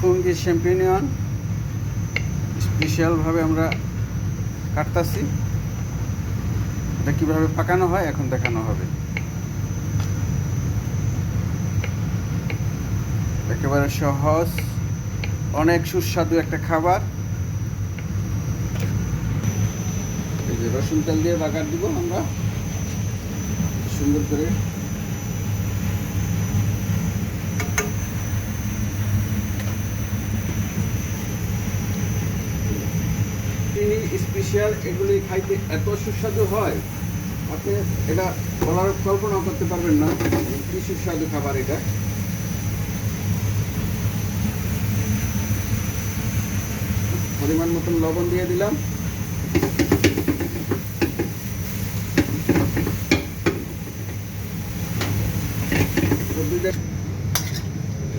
Fungi champion স্পেশালভাবে আমরা কাটতাছি। এটা কীভাবে পাকানো হয় এখন দেখানো হবে। একেবারে সহজ, অনেক সুস্বাদু একটা খাবার। এই যে রসুন তেল দিয়ে বাগার দিব আমরা সুন্দর করে। স্পেশাল এগুলি খাইতে এত সুস্বাদু হয়, আপনি এটা বলার কল্পনা করতে পারবেন না কি সুস্বাদু খাবার এটা। পরিমাণ মতন লবণ দিয়ে দিলাম।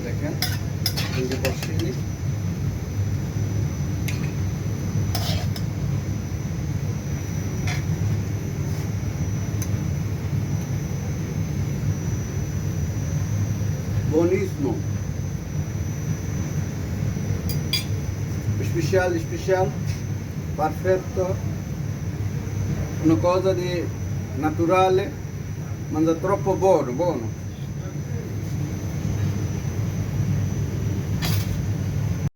দেখেন এই যে বসিয়ে দিই। Buonissimo. Special, perfetto. Una cosa di naturale, ma troppo buono.